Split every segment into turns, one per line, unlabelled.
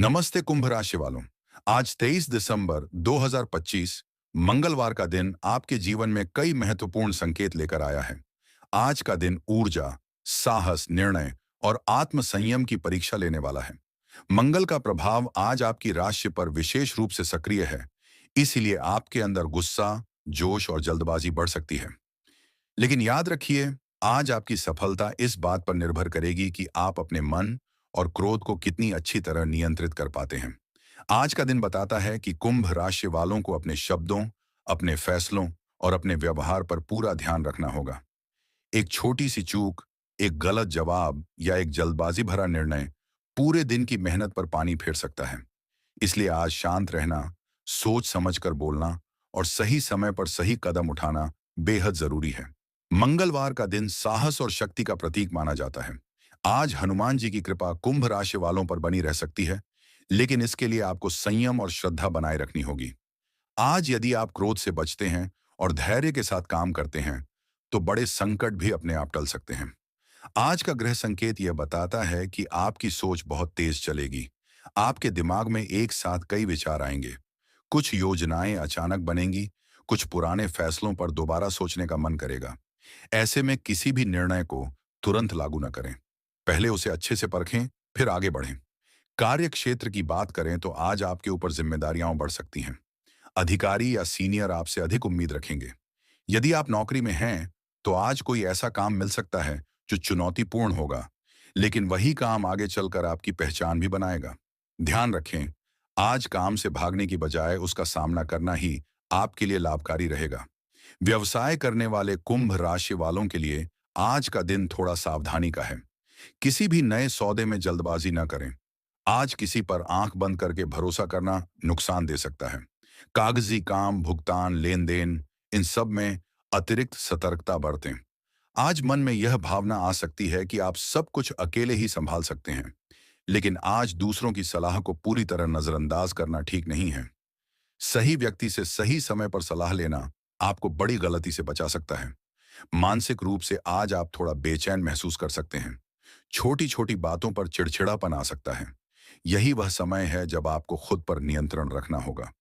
नमस्ते कुंभ राशि वालों। आज 23 दिसंबर 2025 मंगलवार का दिन आपके जीवन में कई महत्वपूर्ण संकेत लेकर आया है। आज का दिन ऊर्जा, साहस, निर्णय और आत्म संयम की परीक्षा लेने वाला है। मंगल का प्रभाव आज आपकी राशि पर विशेष रूप से सक्रिय है, इसीलिए आपके अंदर गुस्सा, जोश और जल्दबाजी बढ़ सकती है। लेकिन याद रखिए, आज आपकी सफलता इस बात पर निर्भर करेगी कि आप अपने मन और क्रोध को कितनी अच्छी तरह नियंत्रित कर पाते हैं। आज का दिन बताता है कि कुंभ राशि वालों को अपने शब्दों, अपने फैसलों और अपने व्यवहार पर पूरा ध्यान रखना होगा। एक छोटी सी चूक, एक गलत जवाब या एक जल्दबाजी भरा निर्णय पूरे दिन की मेहनत पर पानी फेर सकता है। इसलिए आज शांत रहना, सोच समझकर बोलना और सही समय पर सही कदम उठाना बेहद जरूरी है। मंगलवार का दिन साहस और शक्ति का प्रतीक माना जाता है। आज हनुमान जी की कृपा कुंभ राशि वालों पर बनी रह सकती है, लेकिन इसके लिए आपको संयम और श्रद्धा बनाए रखनी होगी। आज यदि आप क्रोध से बचते हैं और धैर्य के साथ काम करते हैं, तो बड़े संकट भी अपने आप टल सकते हैं। आज का ग्रह संकेत यह बताता है कि आपकी सोच बहुत तेज चलेगी। आपके दिमाग में एक साथ कई विचार आएंगे। कुछ योजनाएं अचानक बनेंगी, कुछ पुराने फैसलों पर दोबारा सोचने का मन करेगा। ऐसे में किसी भी निर्णय को तुरंत लागू न करें। पहले उसे अच्छे से परखें, फिर आगे बढ़ें। कार्य क्षेत्र की बात करें तो आज आपके ऊपर जिम्मेदारियां बढ़ सकती हैं। अधिकारी या सीनियर आपसे अधिक उम्मीद रखेंगे। यदि आप नौकरी में हैं, तो आज कोई ऐसा काम मिल सकता है जो चुनौतीपूर्ण होगा, लेकिन वही काम आगे चलकर आपकी पहचान भी बनाएगा। ध्यान रखें, आज काम से भागने की बजाय उसका सामना करना ही आपके लिए लाभकारी रहेगा। व्यवसाय करने वाले कुंभ राशि वालों के लिए आज का दिन थोड़ा सावधानी का है। किसी भी नए सौदे में जल्दबाजी न करें। आज किसी पर आंख बंद करके भरोसा करना नुकसान दे सकता है। कागजी काम, भुगतान, लेन देन, इन सब में अतिरिक्त सतर्कता बरतें। आज मन में यह भावना आ सकती है कि आप सब कुछ अकेले ही संभाल सकते हैं, लेकिन आज दूसरों की सलाह को पूरी तरह नजरअंदाज करना ठीक नहीं है। सही व्यक्ति से सही समय पर सलाह लेना आपको बड़ी गलती से बचा सकता है। मानसिक रूप से आज आप थोड़ा बेचैन महसूस कर सकते हैं। छोटी छोटी बातों पर चिड़चिड़ापन आ सकता है। यही वह समय है जब आपको खुद पर नियंत्रण रखना होगा।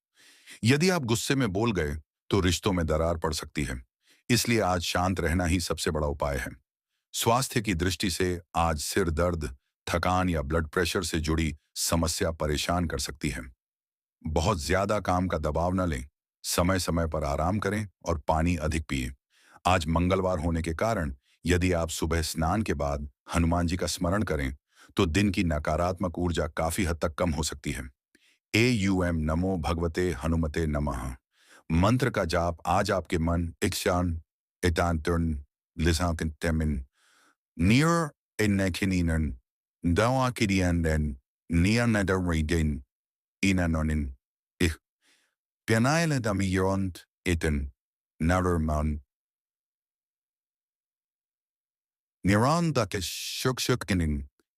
यदि आप गुस्से में बोल गए, तो रिश्तों में दरार पड़ सकती है। इसलिए आज शांत रहना ही सबसे बड़ा उपाय है। स्वास्थ्य की दृष्टि से आज सिर दर्द, थकान या ब्लड प्रेशर से जुड़ी समस्या परेशान कर सकती है। बहुत ज्यादा काम का दबाव न लें। समय समय पर आराम करें और पानी अधिक पिएं। आज मंगलवार होने के कारण यदि आप सुबह स्नान के बाद हनुमान जी का स्मरण करें, तो दिन की नकारात्मक ऊर्जा काफी हद तक कम हो सकती है। AUM नमो भगवते हनुमते नमः मंत्र का जाप आज आपके मन इक्शान एतांतुन लिसाकिन near एनकिनिनन दावाकिडियन नियनदरेदिन inanonin ich pianaile da millond iten naderman niran da ke shukshukinin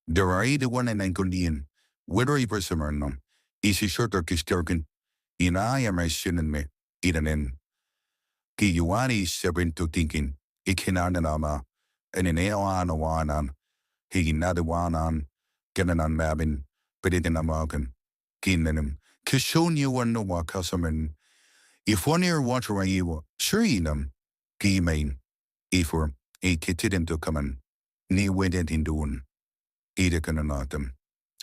deride one and ankundian widri persimmernum isi shurter kishkurkin inaya my shinin me idanin ki yuani sebrin to thinking ikinanama and in eoanawanan higinadawanan genanan mabin pedidinamakan kinanim kishon you one no wakasaman. If one year water you sure inam ki main if a kitted into common ni went in doon edekanatum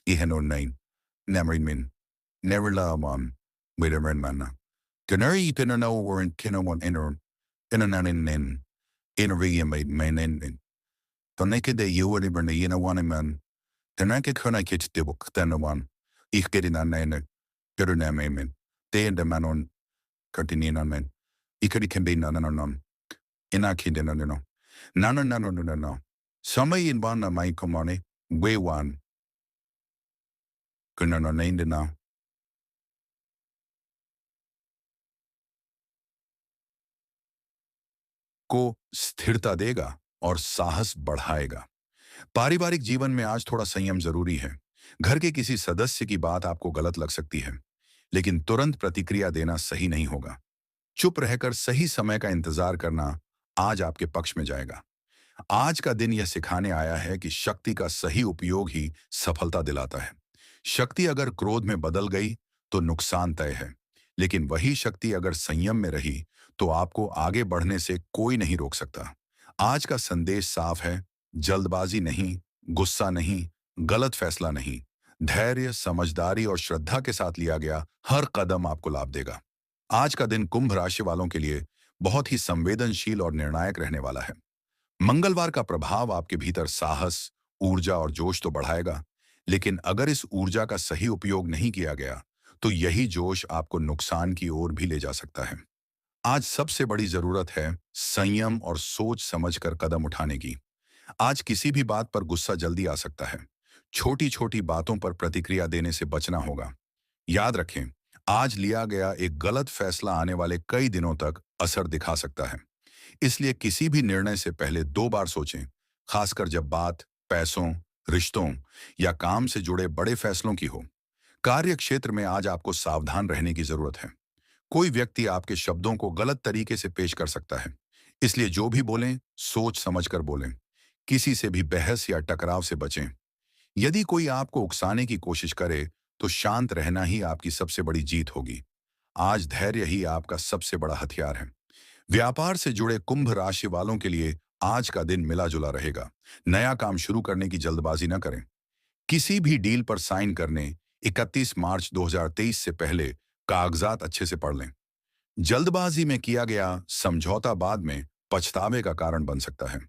ihanon nine nemerin min never la man with a manna canary pinano or in kinawan in an in a regan made main ending the naked day you would ever in a one man the naked kuna kit the book then the one ich get in an nine better name amen they and the man on Cartinian men. Ikari can be none or none. Inaki no no no. None no no no no no. Somebody in one of my commone, way one. Couldn't no name now. को स्थिरता देगा और साहस बढ़ाएगा। पारिवारिक जीवन में आज थोड़ा संयम जरूरी है। घर के किसी सदस्य की बात आपको गलत लग सकती है, लेकिन तुरंत प्रतिक्रिया देना सही नहीं होगा। चुप रहकर सही समय का इंतजार करना आज आपके पक्ष में जाएगा। आज का दिन यह सिखाने आया है कि शक्ति का सही उपयोग ही सफलता दिलाता है। शक्ति अगर क्रोध में बदल गई तो नुकसान तय है, लेकिन वही शक्ति अगर संयम में रही तो आपको आगे बढ़ने से कोई नहीं रोक सकता। आज का संदेश साफ है, जल्दबाजी नहीं, गुस्सा नहीं, गलत फैसला नहीं, धैर्य, समझदारी और श्रद्धा के साथ लिया गया हर कदम आपको लाभ देगा। आज का दिन कुंभ राशि वालों के लिए बहुत ही संवेदनशील और निर्णायक रहने वाला है। मंगलवार का प्रभाव आपके भीतर साहस, ऊर्जा और जोश तो बढ़ाएगा, लेकिन अगर इस ऊर्जा का सही उपयोग नहीं किया गया, तो यही जोश आपको नुकसान की ओर भी ले जा सकता है। आज सबसे बड़ी जरूरत है संयम और सोच समझकर कदम उठाने की। आज किसी भी बात पर गुस्सा जल्दी आ सकता है। छोटी छोटी बातों पर प्रतिक्रिया देने से बचना होगा। याद रखें, आज लिया गया एक गलत फैसला आने वाले कई दिनों तक असर दिखा सकता है। इसलिए किसी भी निर्णय से पहले 2 बार सोचें, खासकर जब बात पैसों, रिश्तों या काम से जुड़े बड़े फैसलों की हो। कार्य क्षेत्र में आज आपको सावधान रहने की जरूरत है। कोई व्यक्ति आपके शब्दों को गलत तरीके से पेश कर सकता है। इसलिए जो भी बोलें, सोच समझकर बोलें। किसी से भी बहस या टकराव से बचें। यदि कोई आपको उकसाने की कोशिश करे, तो शांत रहना ही आपकी सबसे बड़ी जीत होगी। आज धैर्य ही आपका सबसे बड़ा हथियार है। व्यापार से जुड़े कुंभ राशि वालों के लिए आज का दिन मिला जुला रहेगा। नया काम शुरू करने की जल्दबाजी न करें। किसी भी डील पर साइन करने 31 मार्च 2023 से पहले कागजात अच्छे से पढ़ लें। जल्दबाजी में किया गया समझौता बाद में पछतावे का कारण बन सकता है।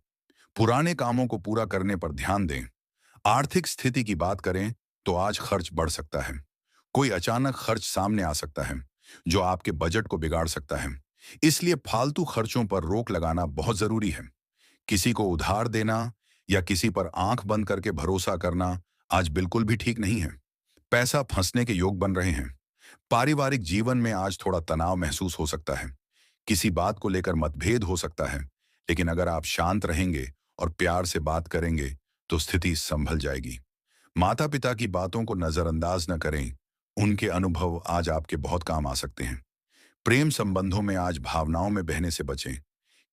पुराने कामों को पूरा करने पर ध्यान दें। आर्थिक स्थिति की बात करें तो आज खर्च बढ़ सकता है। कोई अचानक खर्च सामने आ सकता है जो आपके बजट को बिगाड़ सकता है। इसलिए फालतू खर्चों पर रोक लगाना बहुत जरूरी है। किसी को उधार देना या किसी पर आंख बंद करके भरोसा करना आज बिल्कुल भी ठीक नहीं है। पैसा फंसने के योग बन रहे हैं। पारिवारिक जीवन में आज थोड़ा तनाव महसूस हो सकता है। किसी बात को लेकर मतभेद हो सकता है, लेकिन अगर आप शांत रहेंगे और प्यार से बात करेंगे तो स्थिति संभल जाएगी। माता पिता की बातों को नजरअंदाज न करें। उनके अनुभव आज आपके बहुत काम आ सकते हैं। प्रेम संबंधों में आज भावनाओं में बहने से बचें।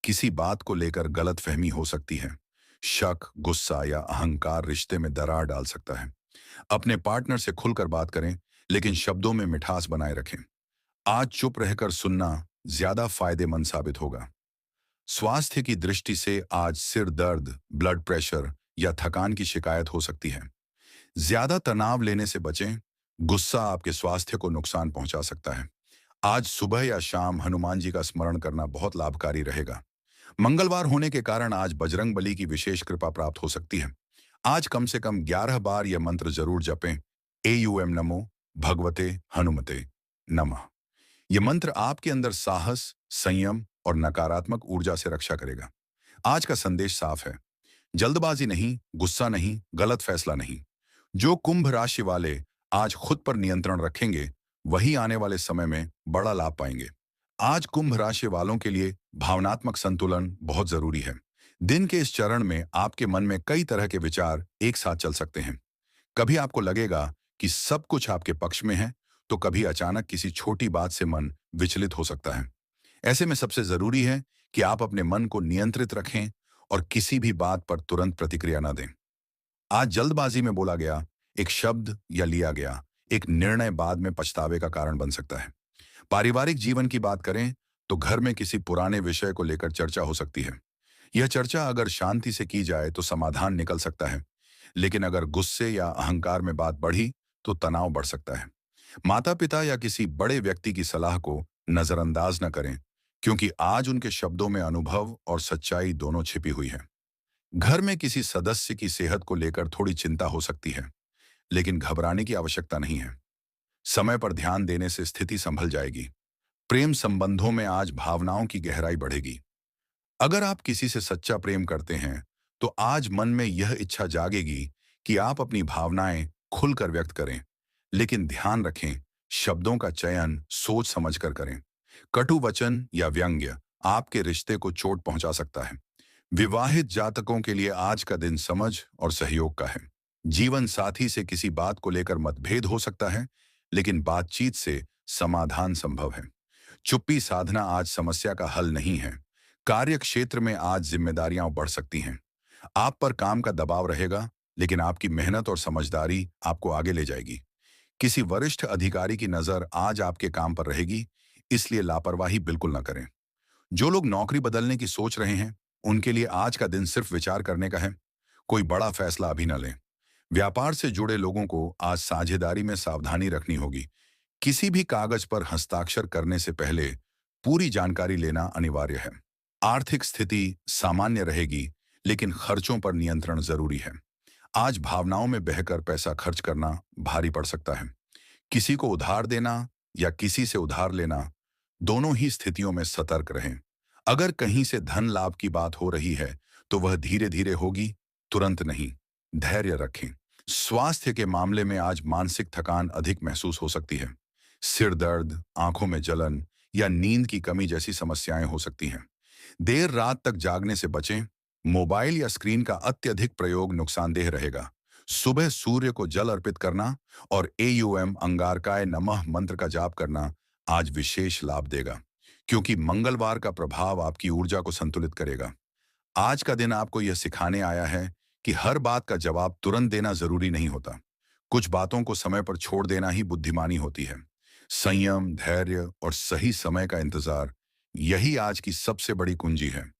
किसी बात को लेकर गलतफहमी हो सकती है। शक, गुस्सा या अहंकार रिश्ते में दरार डाल सकता है। अपने पार्टनर से खुलकर बात करें, लेकिन शब्दों में मिठास बनाए रखें। आज चुप रहकर सुनना ज्यादा फायदेमंद साबित होगा। स्वास्थ्य की दृष्टि से आज सिर दर्द, ब्लड प्रेशर या थकान की शिकायत हो सकती है। ज्यादा तनाव लेने से बचें। गुस्सा आपके स्वास्थ्य को नुकसान पहुंचा सकता है। आज सुबह या शाम हनुमान जी का स्मरण करना बहुत लाभकारी रहेगा। मंगलवार होने के कारण आज बजरंग बली की विशेष कृपा प्राप्त हो सकती है। आज कम से कम 11 बार यह मंत्र जरूर जपें। एयूएम नमो भगवते हनुमते नमः। यह मंत्र आपके अंदर साहस, संयम और नकारात्मक ऊर्जा से रक्षा करेगा। आज का संदेश साफ है, जल्दबाजी नहीं, गुस्सा नहीं, गलत फैसला नहीं। जो कुंभ राशि वाले आज खुद पर नियंत्रण रखेंगे, वही आने वाले समय में बड़ा लाभ पाएंगे। आज कुंभ राशि वालों के लिए भावनात्मक संतुलन बहुत जरूरी है। दिन के इस चरण में आपके मन में कई तरह के विचार एक साथ चल सकते हैं। कभी आपको लगेगा कि सब कुछ आपके पक्ष में है, तो कभी अचानक किसी छोटी बात से मन विचलित हो सकता है। ऐसे में सबसे जरूरी है कि आप अपने मन को नियंत्रित रखें और किसी भी बात पर तुरंत प्रतिक्रिया न दें। आज जल्दबाजी में बोला गया एक शब्द या लिया गया एक निर्णय बाद में पछतावे का कारण बन सकता है। पारिवारिक जीवन की बात करें तो घर में किसी पुराने विषय को लेकर चर्चा हो सकती है। यह चर्चा अगर शांति से की जाए तो समाधान निकल सकता है, लेकिन अगर गुस्से या अहंकार में बात बढ़ी तो तनाव बढ़ सकता है। माता पिता या किसी बड़े व्यक्ति की सलाह को नजरअंदाज न करें, क्योंकि आज उनके शब्दों में अनुभव और सच्चाई दोनों छिपी हुई है। घर में किसी सदस्य की सेहत को लेकर थोड़ी चिंता हो सकती है, लेकिन घबराने की आवश्यकता नहीं है। समय पर ध्यान देने से स्थिति संभल जाएगी। प्रेम संबंधों में आज भावनाओं की गहराई बढ़ेगी। अगर आप किसी से सच्चा प्रेम करते हैं, तो आज मन में यह इच्छा जागेगी कि आप अपनी भावनाएं खुलकर व्यक्त करें। लेकिन ध्यान रखें, शब्दों का चयन सोच समझकर करें। कटु वचन या व्यंग्य आपके रिश्ते को चोट पहुंचा सकता है। विवाहित जातकों के लिए आज का दिन समझ और सहयोग का है। जीवन साथी से किसी बात को लेकर मतभेद हो सकता है, लेकिन बातचीत से समाधान संभव है। चुप्पी साधना आज समस्या का हल नहीं है। कार्य क्षेत्र में आज जिम्मेदारियां बढ़ सकती हैं। आप पर काम का दबाव रहेगा, लेकिन आपकी मेहनत और समझदारी आपको आगे ले जाएगी। किसी वरिष्ठ अधिकारी की नजर आज आपके काम पर रहेगी, इसलिए लापरवाही बिल्कुल ना करें। जो लोग नौकरी बदलने की सोच रहे हैं, उनके लिए आज का दिन सिर्फ विचार करने का है। कोई बड़ा फैसला अभी न लें। व्यापार से जुड़े लोगों को आज साझेदारी में सावधानी रखनी होगी। किसी भी कागज पर हस्ताक्षर करने से पहले पूरी जानकारी लेना अनिवार्य है। आर्थिक स्थिति सामान्य रहेगी, लेकिन खर्चों पर नियंत्रण जरूरी है। आज भावनाओं में बहकर पैसा खर्च करना भारी पड़ सकता है। किसी को उधार देना या किसी से उधार लेना, दोनों ही स्थितियों में सतर्क रहें। अगर कहीं से धन लाभ की बात हो रही है, तो वह धीरे धीरे होगी, तुरंत नहीं। धैर्य रखें। स्वास्थ्य के मामले में आज मानसिक थकान अधिक महसूस हो सकती है। सिर दर्द, आंखों में जलन या नींद की कमी जैसी समस्याएं हो सकती हैं। देर रात तक जागने से बचें। मोबाइल या स्क्रीन का अत्यधिक प्रयोग नुकसानदेह रहेगा। सुबह सूर्य को जल अर्पित करना और एयूएम अंगारकाय नमः मंत्र का जाप करना आज विशेष लाभ देगा, क्योंकि मंगलवार का प्रभाव आपकी ऊर्जा को संतुलित करेगा। आज का दिन आपको यह सिखाने आया है कि हर बात का जवाब तुरंत देना जरूरी नहीं होता। कुछ बातों को समय पर छोड़ देना ही बुद्धिमानी होती है। संयम, धैर्य और सही समय का इंतजार, यही आज की सबसे बड़ी कुंजी है।